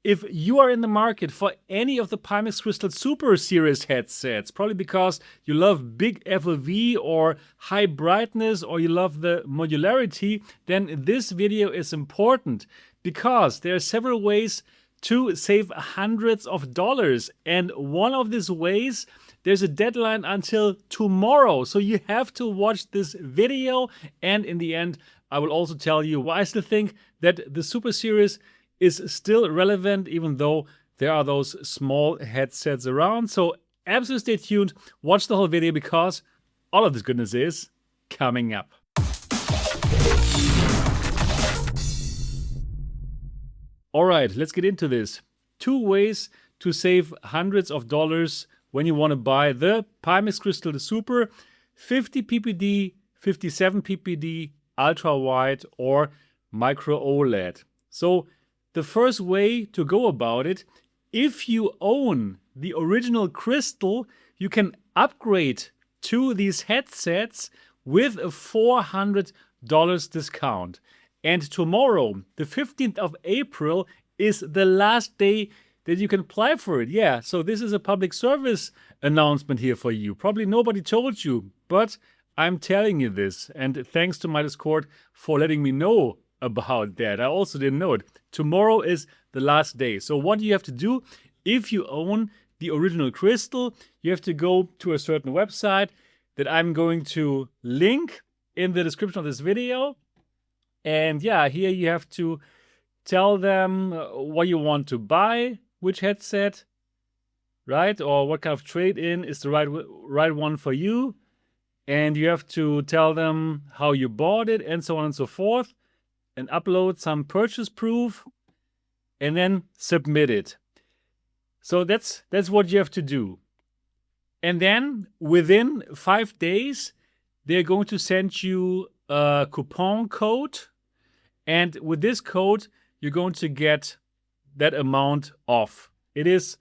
if you are in the market for any of the Pimax Crystal Super Series headsets, probably because you love big FLV or high brightness, or you love the modularity, then this video is important because there are several ways to save hundreds of dollars. And one of these ways, there's a deadline until tomorrow. So you have to watch this video. And in the end, I will also tell you why I still think that the Super Series is still relevant, even though there are those small headsets around. So absolutely stay tuned, watch the whole video, because all of this goodness is coming up. All right, let's get into this. 2 ways to save hundreds of dollars when you want to buy the Pimax Crystal Super 50 ppd, 57 ppd, ultra wide or micro OLED. So the first way to go about it, if you own the original Crystal, you can upgrade to these headsets with a $400 discount. And tomorrow, the 15th of April, is the last day that you can apply for it. Yeah, so this is a public service announcement here for you. Probably nobody told you, but I'm telling you this. And thanks to my Discord for letting me know about that. I also didn't know it. Tomorrow is the last day. So what you have to do, if you own the original Crystal, you have to go to a certain website that I'm going to link in the description of this video. And yeah, here you have to tell them what you want to buy, which headset, right? Or what kind of trade-in is the right one for you. And you have to tell them how you bought it and so on and so forth. And upload some purchase proof and then submit it. So that's what you have to do. And then within 5 days, they're going to send you a coupon code. And with this code, you're going to get that amount off. It is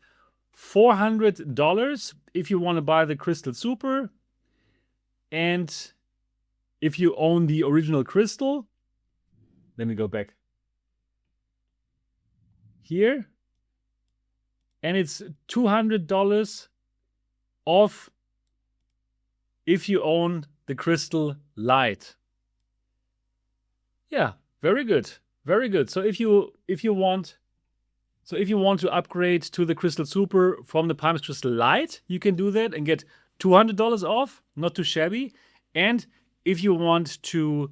$400 if you want to buy the Crystal Super. And if you own the original Crystal, let me go back here. And it's $200 off if you own the Crystal Lite. Yeah, very good. Very good. So if you want to upgrade to the Crystal Super from the Pimax Crystal Lite, you can do that and get $200 off, not too shabby. And if you want to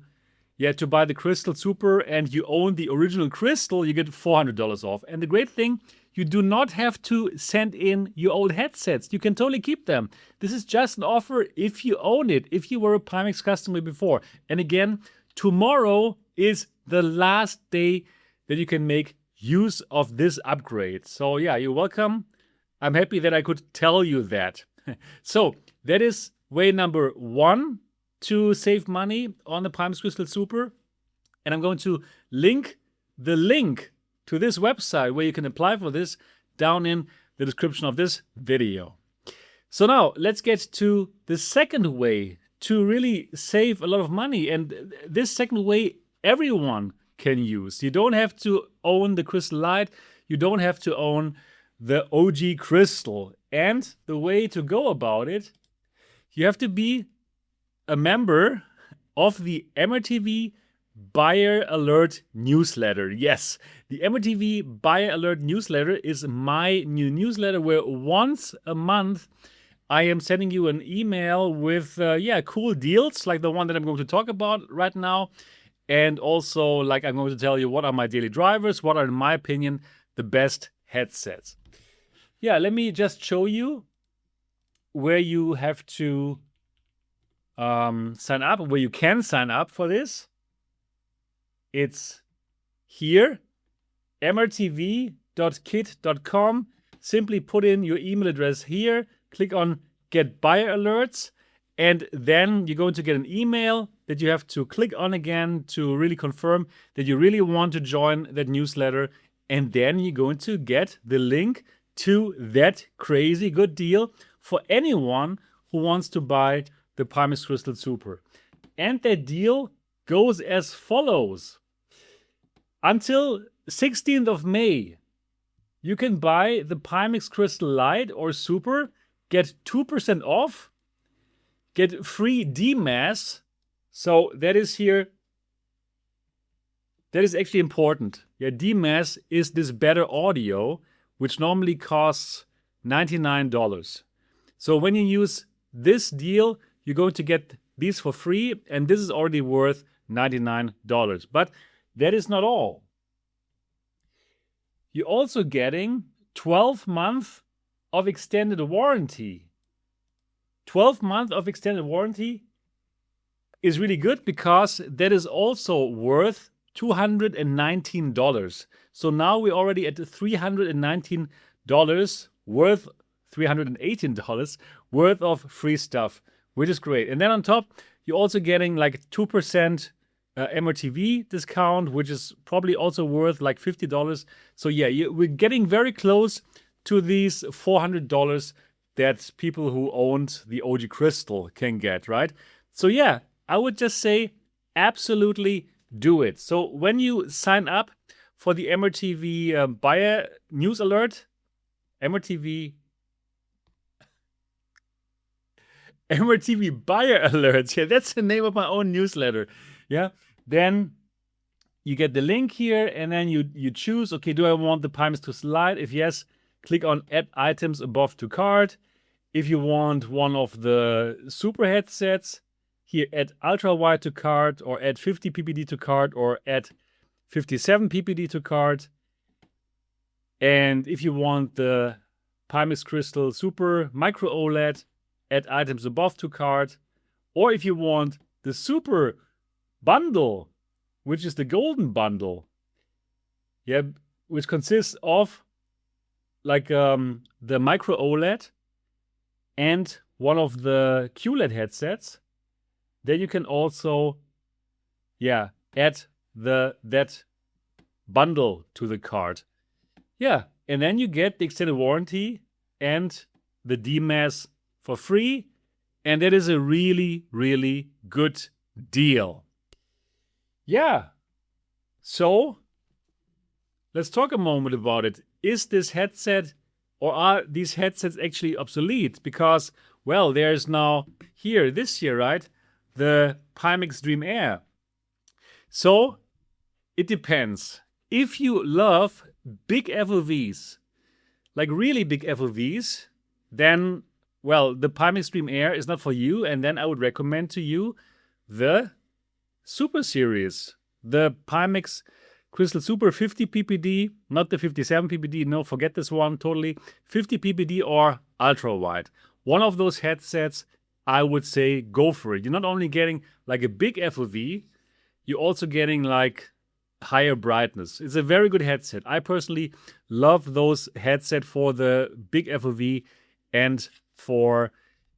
buy the Crystal Super and you own the original Crystal, you get $400 off. And the great thing, you do not have to send in your old headsets. You can totally keep them. This is just an offer if you own it, if you were a Pimax customer before. And again, tomorrow is the last day that you can make use of this upgrade. So yeah, you're welcome. I'm happy that I could tell you that. So that is way number 1 to save money on the Pimax Crystal Super. And I'm going to link the link to this website where you can apply for this down in the description of this video. So now let's get to the second way to really save a lot of money. And this second way everyone can use. You don't have to own the Crystal Lite. You don't have to own the OG Crystal. And the way to go about it, you have to be a member of the MRTV Buyer Alert newsletter. Yes, the MRTV Buyer Alert newsletter is my new newsletter where once a month I am sending you an email with cool deals like the one that I'm going to talk about right now. And also, like, I'm going to tell you what are my daily drivers, what are, in my opinion, the best headsets. Yeah, let me just show you where you have to sign up, where you can sign up for this. It's here, mrtv.kit.com. Simply put in your email address here, click on Get Buyer Alerts, and then you're going to get an email that you have to click on again to really confirm that you really want to join that newsletter. And then you're going to get the link to that crazy good deal for anyone who wants to buy the Pimax Crystal Super. And that deal goes as follows. Until 16th of May, you can buy the Pimax Crystal Light or Super, get 2% off, get free DMAS. So that is here. That is actually important. Yeah, DMAS is this better audio, which normally costs $99. So when you use this deal, you're going to get these for free, and this is already worth $99. But that is not all. You're also getting 12 months of extended warranty. 12 months of extended warranty is really good because that is also worth $219. So now we're already at $319 worth, $318 worth of free stuff, which is great. And then on top, you're also getting like 2% MRTV discount, which is probably also worth like $50. So yeah, we're getting very close to these $400 that people who owned the OG Crystal can get, right? So yeah, I would just say absolutely do it. So when you sign up for the MRTV buyer news alert, MRTV buyer alerts, yeah, that's the name of my own newsletter. Yeah, then you get the link here, and then you choose, okay, do I want the Pimax Crystal Light? If yes, click on add items above to cart. If you want one of the super headsets, here add ultra wide to cart, or add 50 ppd to cart, or add 57 ppd to cart. And if you want the Pimax Crystal Super Micro OLED, add items above to cart. Or if you want the Super Bundle, which is the golden bundle, yeah, which consists of like the Micro OLED and one of the QLED headsets, then you can also, yeah, add that bundle to the cart. Yeah, and then you get the extended warranty and the DMAS for free, and that is a really, really good deal. Yeah, so let's talk a moment about it. Is this headset, or are these headsets actually obsolete? Because, well, there's now here, this year, right, the Pimax Dream Air. So it depends. If you love big FOVs, like really big FOVs, then, well, the Pimax Dream Air is not for you, and then I would recommend to you the Super Series, the Pimax Crystal Super 50 ppd, not the 57 ppd, no, forget this one totally, 50 ppd or ultra wide. One of those headsets, I would say go for it. You're not only getting like a big FOV, you're also getting like higher brightness. It's a very good headset. I personally love those headset for the big FOV and for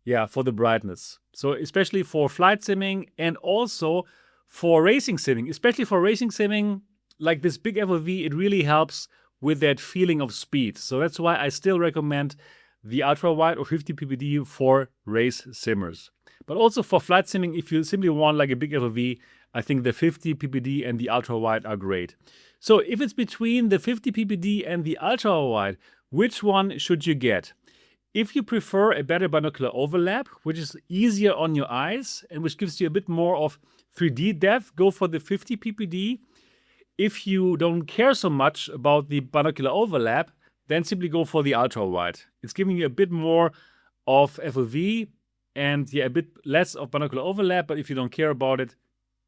the brightness. So especially for flight simming and also for racing simming, especially for racing simming, like this big FOV, it really helps with that feeling of speed. So that's why I still recommend the ultra wide or 50 ppd for race simmers. But also for flight simming, if you simply want like a big FOV, I think the 50 ppd and the ultra wide are great. So if it's between the 50 ppd and the ultra wide, which one should you get? If you prefer a better binocular overlap, which is easier on your eyes and which gives you a bit more of 3D depth, go for the 50 ppd. If you don't care so much about the binocular overlap, then simply go for the ultra wide. It's giving you a bit more of FOV and a bit less of binocular overlap, but if you don't care about it,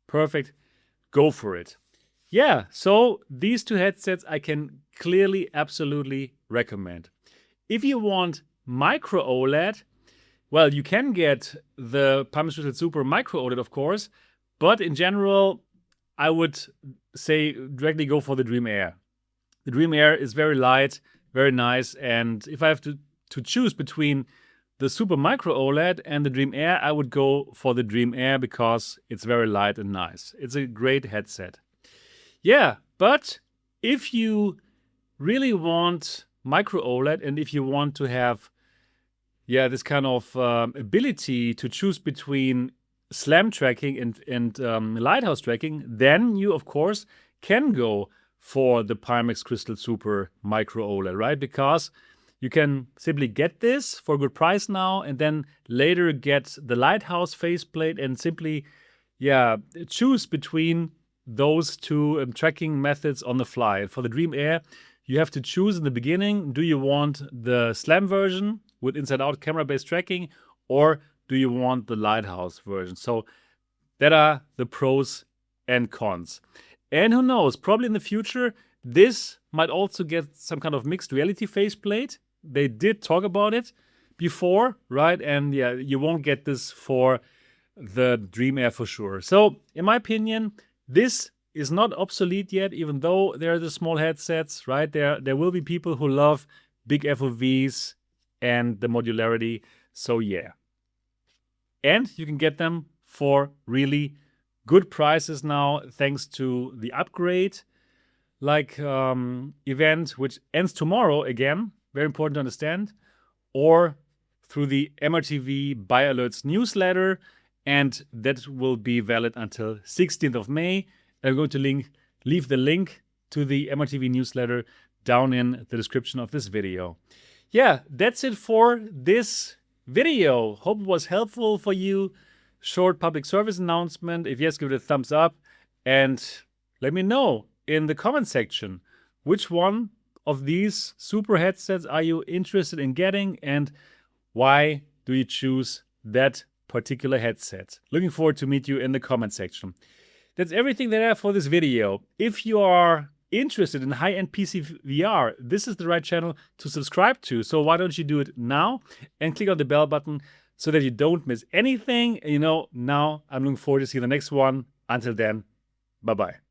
perfect, go for it. Yeah, so these two headsets I can clearly, absolutely recommend. If you want micro OLED, well, you can get the Pimax Crystal Super Micro OLED, of course, but in general, I would say directly go for the Dream Air. The Dream Air is very light, very nice, and if I have to choose between the Super Micro OLED and the Dream Air, I would go for the Dream Air because it's very light and nice. It's a great headset. Yeah, but if you really want Micro OLED and if you want to have this kind of ability to choose between slam tracking and lighthouse tracking, then you, of course, can go for the Pimax Crystal Super Micro OLED, right? Because you can simply get this for a good price now and then later get the Lighthouse faceplate and simply, choose between those two tracking methods on the fly. And for the Dream Air, you have to choose in the beginning, do you want the SLAM version with inside-out camera-based tracking, or do you want the Lighthouse version? So that are the pros and cons. And who knows, probably in the future, this might also get some kind of mixed reality faceplate. They did talk about it before, right? And yeah, you won't get this for the Dream Air for sure. So in my opinion, this is not obsolete yet, even though there are the small headsets, right? There will be people who love big FOVs and the modularity. So yeah. And you can get them for really good prices now, thanks to the upgrade event, which ends tomorrow again. Very important to understand. Or through the MRTV Buy Alerts newsletter, and that will be valid until 16th of May. I'm going to leave the link to the MRTV newsletter down in the description of this video. Yeah, that's it for this video. Hope it was helpful for you. Short public service announcement. If yes, give it a thumbs up and let me know in the comment section which one of these super headsets are you interested in getting and why do you choose that particular headset. Looking forward to meet you in the comment section. That's everything that I have for this video. If you are interested in high-end PCVR, this is the right channel to subscribe to. So why don't you do it now and click on the bell button so that you don't miss anything. And now I'm looking forward to see the next one. Until then, bye-bye.